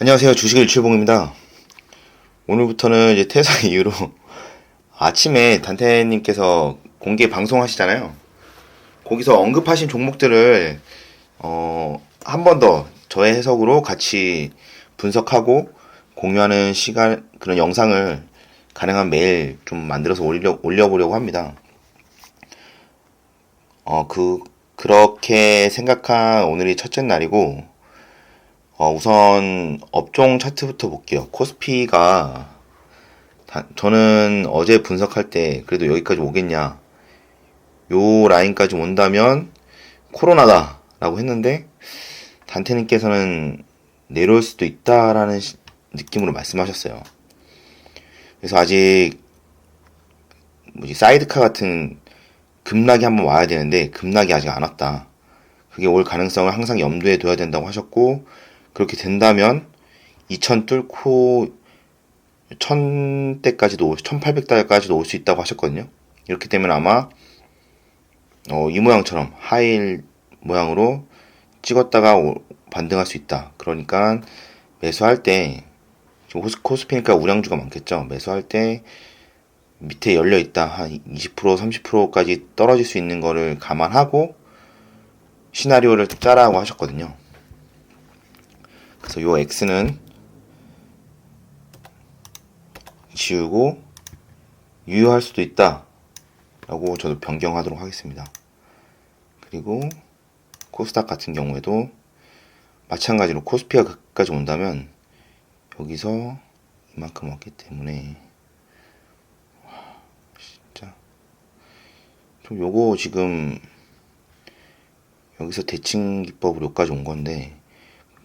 안녕하세요. 주식일 출봉입니다. 오늘부터는 이제 퇴사 이후로 아침에 단태님께서 공개 방송하시잖아요. 거기서 언급하신 종목들을 한 번 더 저의 해석으로 같이 분석하고 공유하는 시간 그런 영상을 가능한 매일 좀 만들어서 올려보려고 합니다. 그렇게 생각한 오늘이 첫째 날이고 우선 업종 차트부터 볼게요. 코스피가 저는 어제 분석할 때 그래도 여기까지 오겠냐, 요 라인까지 온다면 코로나다 라고 했는데 단테님께서는 내려올 수도 있다라는 느낌으로 말씀하셨어요. 그래서 아직 사이드카 같은 급락이 한번 와야 되는데 급락이 아직 안 왔다. 그게 올 가능성을 항상 염두에 둬야 된다고 하셨고, 그렇게 된다면 2000 뚫고 1000대까지도 1800대까지도 올 수 있다고 하셨거든요. 이렇게 되면 아마 이 모양처럼 하일 모양으로 찍었다가 반등할 수 있다. 그러니까 매수할 때 코스피니까 우량주가 많겠죠. 매수할 때 밑에 열려 있다 한 20% 30%까지 떨어질 수 있는 거를 감안하고 시나리오를 짜라고 하셨거든요. 그래서 요 X는 지우고 유효할 수도 있다 라고 저도 변경하도록 하겠습니다. 그리고 코스닥 같은 경우에도 마찬가지로 코스피가 끝까지 온다면 여기서 이만큼 왔기 때문에 진짜 좀 요거 지금 여기서 대칭 기법으로 여기까지 온 건데,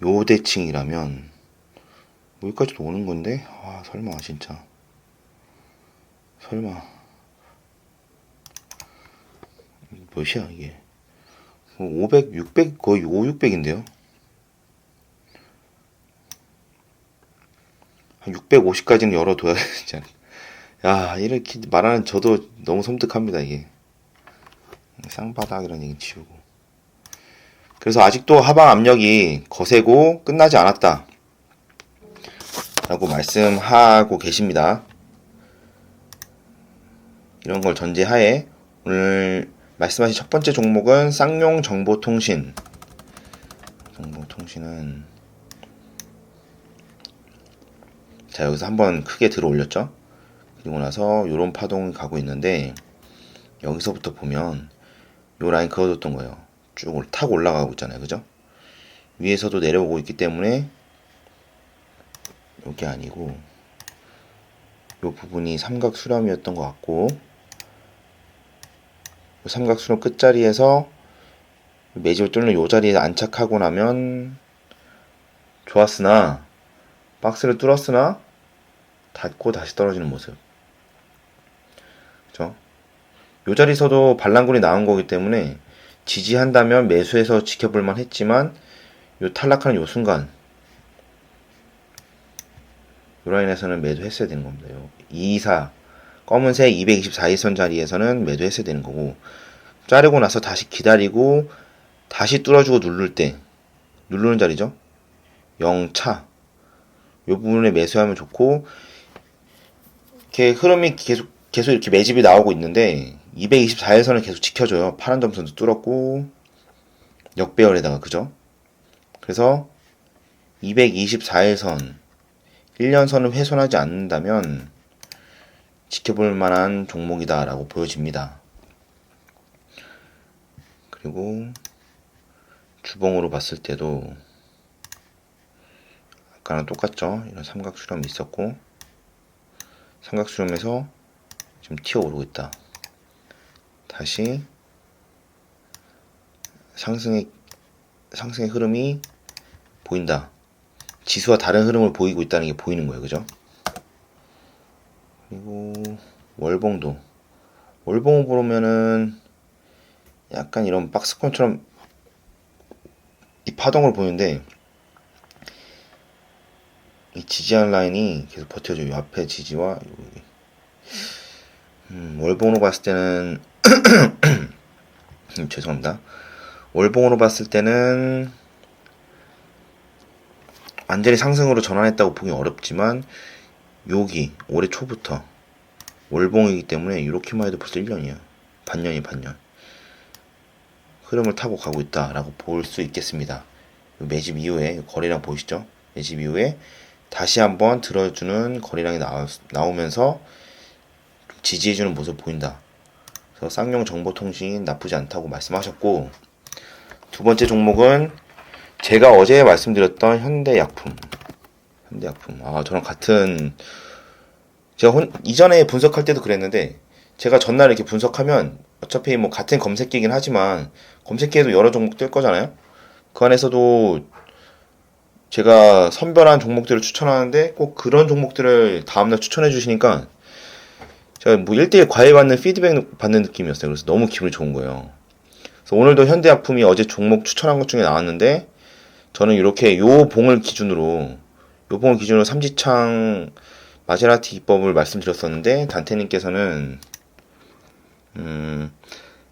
요 대칭이라면 여기까지도 오는 건데, 설마 진짜 설마 몇이야 이게? 500, 600 거의 5, 600인데요. 한 650까지는 열어둬야 되지 않을까. 야, 이렇게 말하는 저도 너무 섬뜩합니다 이게. 쌍바닥이라는 얘기 치우고. 그래서 아직도 하방 압력이 거세고 끝나지 않았다 라고 말씀하고 계십니다. 이런 걸 전제하에 오늘 말씀하신 첫 번째 종목은 쌍용정보통신. 정보통신은 자, 여기서 한번 크게 들어 올렸죠. 그리고 나서 요런 파동이 가고 있는데, 여기서부터 보면 요 라인 그어뒀던 거예요. 쭉 타고 올라가고 있잖아요. 그죠? 위에서도 내려오고 있기 때문에 요게 아니고 요 부분이 삼각 수렴이었던 것 같고, 요 삼각 수렴 끝자리에서 매집을 뚫는 요 자리에 안착하고 나면 좋았으나, 박스를 뚫었으나 닫고 다시 떨어지는 모습. 그죠? 요 자리에서도 반란군이 나온 거기 때문에 지지한다면 매수해서 지켜볼만 했지만, 요 탈락하는 요 순간 요 라인에서는 매도했어야 되는 겁니다. 요 224 검은색 224일선 자리에서는 매도했어야 되는 거고, 자르고 나서 다시 기다리고 다시 뚫어주고 누르는 자리죠. 0차 요 부분에 매수하면 좋고, 이렇게 흐름이 계속 이렇게 매집이 나오고 있는데 224일선을 계속 지켜줘요. 파란 점선도 뚫었고 역배열에다가, 그죠? 그래서 224일선 1년선을 훼손하지 않는다면 지켜볼 만한 종목이다 라고 보여집니다. 그리고 주봉으로 봤을 때도 아까랑 똑같죠. 이런 삼각 수렴이 있었고, 삼각 수렴에서 지금 튀어오르고 있다. 다시 상승의 흐름이 보인다. 지수와 다른 흐름을 보이고 있다는 게 보이는 거예요. 그죠? 그리고 월봉도 보면은 약간 이런 박스권처럼 이 파동을 보이는데, 이 지지한 라인이 계속 버텨줘요. 이 앞에 지지와 여기. 월봉으로 봤을 때는 죄송합니다. 월봉으로 봤을 때는 완전히 상승으로 전환했다고 보기 어렵지만 여기 올해 초부터 월봉이기 때문에 이렇게만 해도 벌써 1년이에요. 반년. 흐름을 타고 가고 있다라고 볼 수 있겠습니다. 매집 이후에 거래량 보이시죠? 매집 이후에 다시 한번 들어주는 거래량이 나오면서 지지해주는 모습 보인다. 그래서 쌍용 정보통신 나쁘지 않다고 말씀하셨고, 두 번째 종목은 제가 어제 말씀드렸던 현대약품. 저랑 같은, 제가 이전에 분석할 때도 그랬는데, 제가 전날 이렇게 분석하면 어차피 뭐 같은 검색기긴 하지만 검색기에도 여러 종목 뜰 거잖아요. 그 안에서도 제가 선별한 종목들을 추천하는데 꼭 그런 종목들을 다음날 추천해 주시니까 제가 뭐 1대1 과외받는 피드백 받는 느낌이었어요. 그래서 너무 기분이 좋은 거예요. 그래서 오늘도 현대약품이 어제 종목 추천한 것 중에 나왔는데 저는 이렇게 요 봉을 기준으로 삼지창 마세라티 기법을 말씀드렸었는데 단테님께서는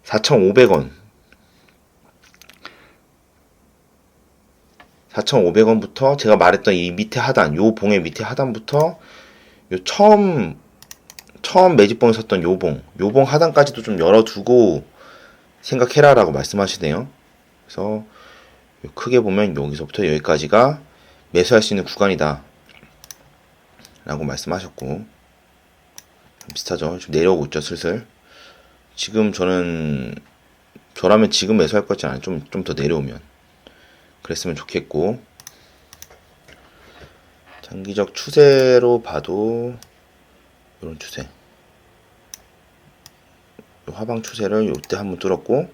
4,500원 4,500원부터 제가 말했던 이 밑에 하단, 요 봉의 밑에 하단부터 요 처음 매집봉에 섰던 요 봉 하단까지도 좀 열어두고 생각해라라고 말씀하시네요. 그래서 크게 보면 여기서부터 여기까지가 매수할 수 있는 구간이다 라고 말씀하셨고, 비슷하죠. 좀 내려오고 있죠, 슬슬. 지금 저라면 지금 매수할 것 같지 않아요. 좀 더 내려오면 그랬으면 좋겠고, 장기적 추세로 봐도 이런 추세, 하방 추세를 이때 한번 뚫었고,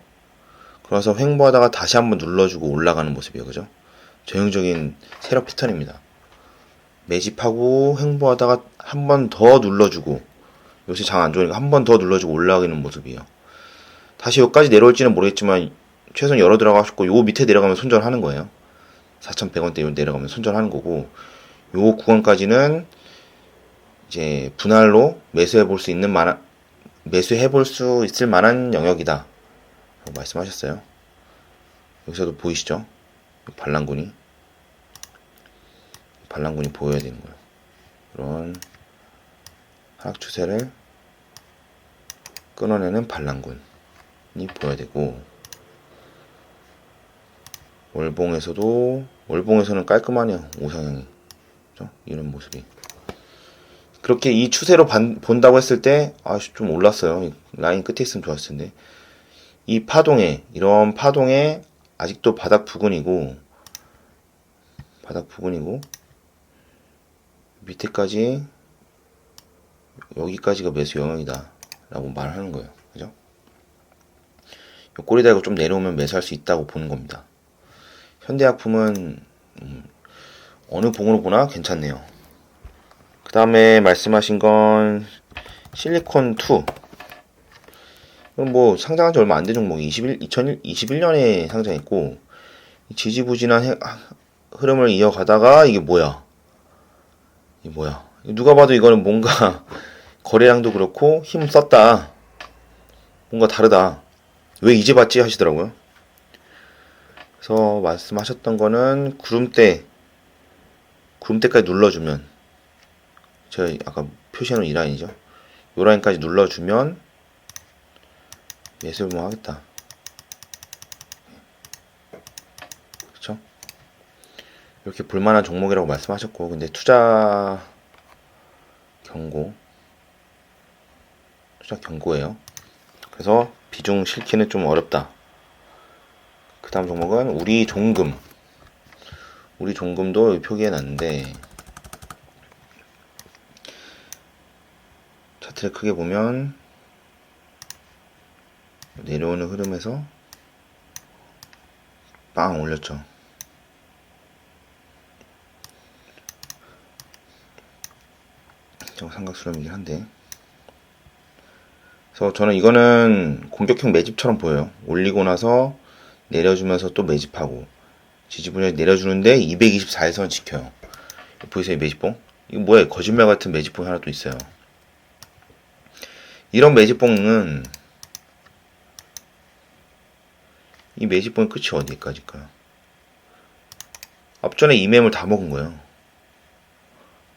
그래서 횡보하다가 다시 한번 눌러주고 올라가는 모습이에요. 그죠? 전형적인 세력 패턴입니다. 매집하고 횡보하다가 한 번 더 눌러주고, 요새 장 안 좋으니까 한 번 더 눌러주고 올라가는 모습이에요. 다시 여기까지 내려올지는 모르겠지만 최소한 열어 들어가셨고, 요 밑에 내려가면 손절하는 거예요. 4,100원대 내려가면 손절하는 거고, 요 구간까지는 이제 분할로 매수해 볼 수 있을 만한 영역이다 라고 말씀하셨어요. 여기서도 보이시죠? 반란군이 보여야 되는 거예요. 이런 하락 추세를 끊어내는 반란군이 보여야 되고, 월봉에서는 깔끔하네요. 우상향이, 그렇죠? 이런 모습이. 그렇게 이 추세로 본다고 했을 때, 좀 올랐어요. 라인 끝에 있으면 좋았을 텐데. 이런 파동에 아직도 바닥 부근이고, 밑에까지, 여기까지가 매수 영역이다 라고 말하는 거예요. 그죠? 꼬리 달고 좀 내려오면 매수할 수 있다고 보는 겁니다. 현대약품은 어느 봉으로 보나 괜찮네요. 그 다음에 말씀하신 건 실리콘2. 뭐 상장한 지 얼마 안 된 종목이 2021년에 상장했고, 지지부진한 흐름을 이어가다가 이게 뭐야? 누가 봐도 이거는 뭔가 거래량도 그렇고 힘 썼다, 뭔가 다르다, 왜 이제 봤지 하시더라고요. 그래서 말씀하셨던 거는 구름대까지 눌러주면, 제가 아까 표시해놓은 이 라인이죠. 이 라인까지 눌러주면 매수를 뭐 하겠다. 그렇죠? 이렇게 볼만한 종목이라고 말씀하셨고, 근데 투자 경고예요. 그래서 비중 실기는 좀 어렵다. 그 다음 종목은 우리 종금도 표기해 놨는데, 차트를 크게 보면 내려오는 흐름에서 빵 올렸죠. 좀 삼각수렴이긴 한데, 그래서 저는 이거는 공격형 매집처럼 보여요. 올리고 나서 내려주면서 또 매집하고, 지지분열 내려주는데 224일선 지켜요. 보이세요? 매집봉? 이거 뭐야? 거짓말 같은 매집봉이 하나 또 있어요. 이런 매집봉은, 이 매집봉의 끝이 어디까지일까요? 앞전에 이맵을 다 먹은 거예요.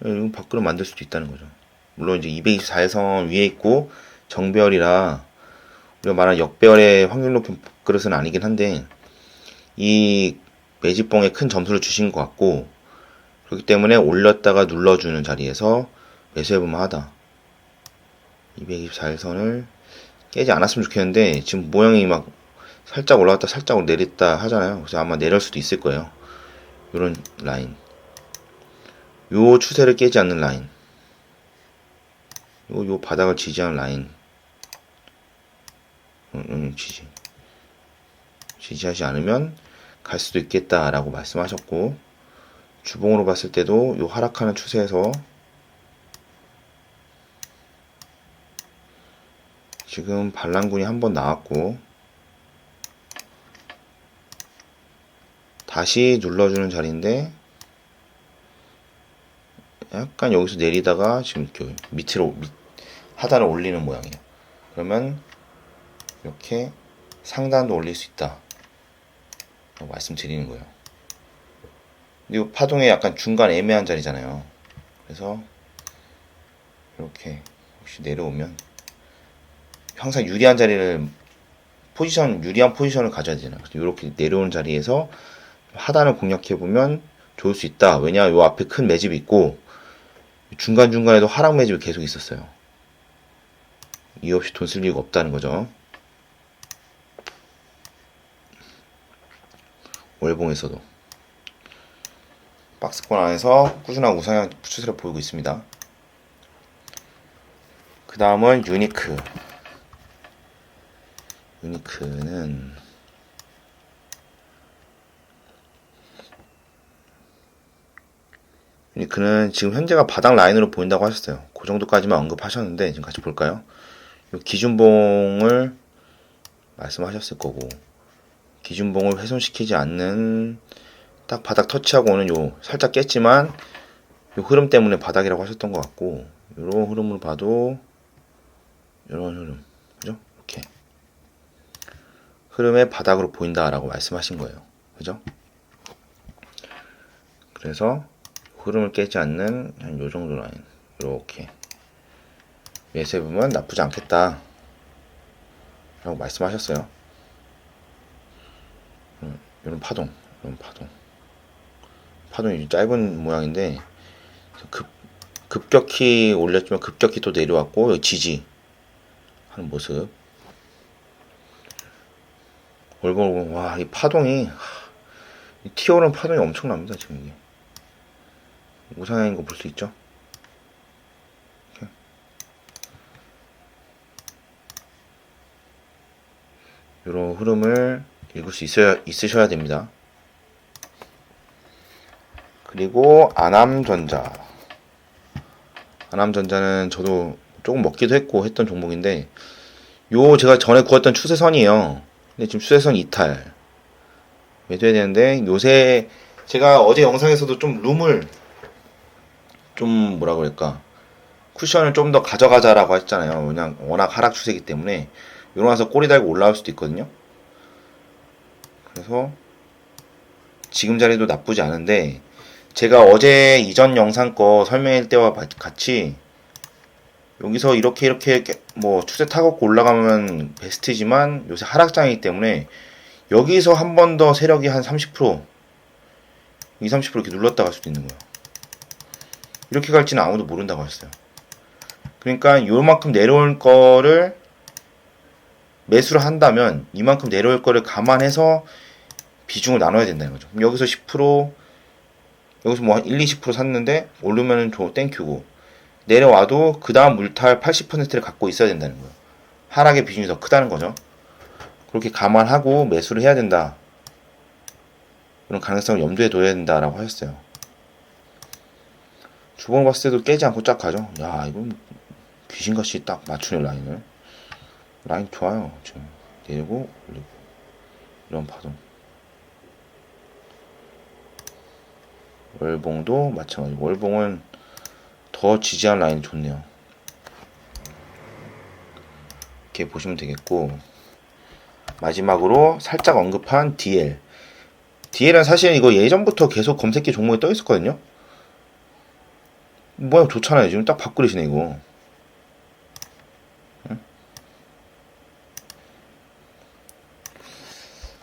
이거 밖으로 만들 수도 있다는 거죠. 물론 이제 224선 위에 있고 정배열이라 우리가 말하는 역배열의 확률 높은 그릇은 아니긴 한데 이 매직봉에 큰 점수를 주신 것 같고 그렇기 때문에 올렸다가 눌러주는 자리에서 매수해보면 하다. 224일선을 깨지 않았으면 좋겠는데 지금 모양이 막 살짝 올라갔다 살짝 내렸다 하잖아요. 그래서 아마 내릴 수도 있을 거예요. 요런 라인, 요 추세를 깨지 않는 라인, 요 바닥을 지지하는 라인, 지지하지 않으면 갈 수도 있겠다라고 말씀하셨고, 주봉으로 봤을 때도 요 하락하는 추세에서 지금 반란군이 한번 나왔고 다시 눌러주는 자리인데 약간 여기서 내리다가 지금 밑으로 하단을 올리는 모양이에요. 그러면 이렇게 상단도 올릴 수 있다 말씀드리는 거예요. 이 파동의 약간 중간 애매한 자리잖아요. 그래서 이렇게 혹시 내려오면 항상 유리한 자리를 유리한 포지션을 가져야 되잖아요. 그래서 이렇게 내려오는 자리에서 하단을 공략해 보면 좋을 수 있다. 왜냐, 요 앞에 큰 매집이 있고 중간 중간에도 하락 매집이 계속 있었어요. 이유 없이 돈 쓸 이유가 없다는 거죠. 월봉에서도 박스권 안에서 꾸준한 우상향 추세를 보이고 있습니다. 그 다음은 유니크. 유니크는 지금 현재가 바닥 라인으로 보인다고 하셨어요. 그 정도까지만 언급하셨는데 지금 같이 볼까요? 요 기준봉을 말씀하셨을 거고, 기준봉을 훼손시키지 않는 딱 바닥 터치하고 오는 요 살짝 깼지만 요 흐름 때문에 바닥이라고 하셨던 것 같고, 요런 흐름을 봐도 요런 흐름, 그죠? 이렇게 흐름의 바닥으로 보인다라고 말씀하신 거예요. 그죠? 그래서 흐름을 깨지 않는 한 요 정도 라인, 이렇게 매수해보면 나쁘지 않겠다 라고 말씀하셨어요. 이런 파동이 짧은 모양인데 급격히 올렸지만 급격히 또 내려왔고 여기 지지 하는 모습. 월봉, 와, 이 파동이 튀어오른 파동이 엄청납니다. 지금 이게 우상향인 거 볼 수 있죠. 이런 흐름을 읽을 수 있으셔야 됩니다. 그리고 아남전자는 저도 조금 먹기도 했고 했던 종목인데 요 제가 전에 구웠던 추세선이에요. 근데 지금 추세선 이탈 매도해야 되는데 요새 제가 어제 영상에서도 좀 룸을 좀 뭐라 그럴까 쿠션을 좀 더 가져가자라고 했잖아요. 그냥 워낙 하락 추세이기 때문에 요러면서 꼬리 달고 올라올 수도 있거든요. 그래서 지금 자리도 나쁘지 않은데 제가 어제 이전 영상 거 설명할 때와 같이 여기서 이렇게 뭐 추세 타고 올라가면 베스트지만 요새 하락장이기 때문에 여기서 한 번 더 세력이 한 30% 20-30% 이렇게 눌렀다 갈 수도 있는 거예요. 이렇게 갈지는 아무도 모른다고 했어요. 그러니까 요만큼 내려올 거를 매수를 한다면 이만큼 내려올 거를 감안해서 비중을 나눠야 된다는 거죠. 여기서 10% 여기서 뭐 1-20% 샀는데 오르면은 땡큐고 내려와도 그 다음 물탈 80%를 갖고 있어야 된다는 거예요. 하락의 비중이 더 크다는 거죠. 그렇게 감안하고 매수를 해야 된다. 그런 가능성을 염두에 둬야 된다라고 하셨어요. 주봉을 봤을 때도 깨지 않고 쫙 가죠. 야, 이건 귀신같이 딱 맞추네, 라인을. 라인 좋아요. 지금 내리고 올리고 이런 파동. 월봉도 마찬가지고 월봉은 더 지지한 라인이 좋네요. 이렇게 보시면 되겠고, 마지막으로 살짝 언급한 DL DL은 사실 이거 예전부터 계속 검색기 종목에 떠 있었거든요. 모양 좋잖아요. 지금 딱 밥그릇이네 이거. 응?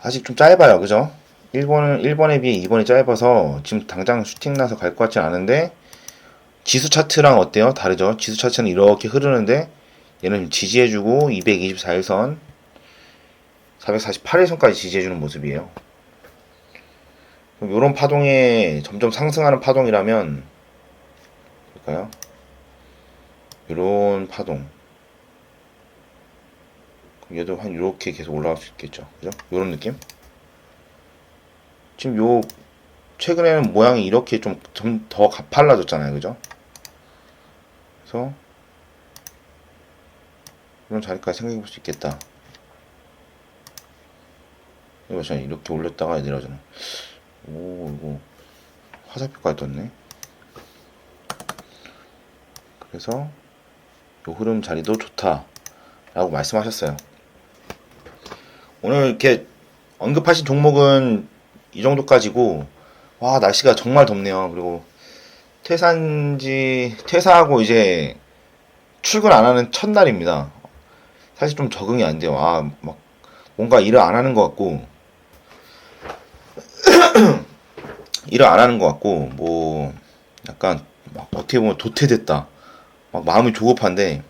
아직 좀 짧아요, 그죠? 1번에 비해 2번이 짧아서 지금 당장 슈팅 나서 갈 것 같진 않은데, 지수 차트랑 어때요? 다르죠? 지수 차트는 이렇게 흐르는데 얘는 지지해주고 224일선 448일선까지 지지해주는 모습이에요. 이런 파동에 점점 상승하는 파동이라면 볼까요? 이런 파동, 얘도 한 이렇게 계속 올라갈 수 있겠죠, 그죠? 이런 느낌? 지금 요 최근에는 모양이 이렇게 좀 더 가팔라졌잖아요, 그죠? 그래서 이런 자리까지 생각해 볼 수 있겠다. 이거 전 이렇게 올렸다가 내려가잖아. 오, 이거 화살표까지 떴네. 그래서 요 흐름 자리도 좋다 라고 말씀하셨어요. 오늘 이렇게 언급하신 종목은 이 정도까지고, 와, 날씨가 정말 덥네요. 그리고 퇴사하고 이제 출근 안 하는 첫날입니다. 사실 좀 적응이 안 돼요. 아, 막 뭔가 일을 안 하는 것 같고, 뭐 약간 막 어떻게 보면 도태됐다, 막 마음이 조급한데,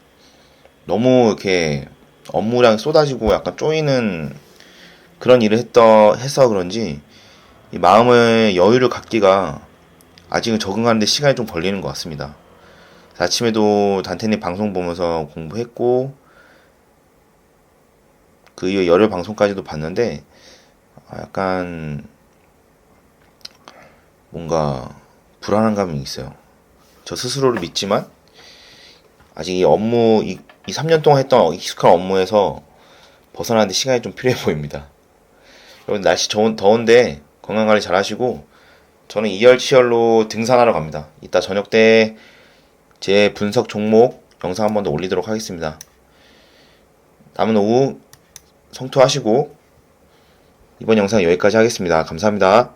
너무 이렇게 업무량이 쏟아지고 약간 쪼이는 그런 일을 해서 그런지 이 마음의 여유를 갖기가 아직은 적응하는데 시간이 좀 걸리는 것 같습니다. 아침에도 단테님 방송 보면서 공부했고, 그 이후에 열혈 방송까지도 봤는데, 약간 뭔가 불안한 감이 있어요. 저 스스로를 믿지만 아직 이 3년 동안 했던 익숙한 업무에서 벗어나는데 시간이 좀 필요해 보입니다. 여러분, 날씨 더운데 건강관리 잘 하시고, 저는 이열치열로 등산하러 갑니다. 이따 저녁 때 제 분석 종목 영상 한 번 더 올리도록 하겠습니다. 남은 오후 성투하시고, 이번 영상 여기까지 하겠습니다. 감사합니다.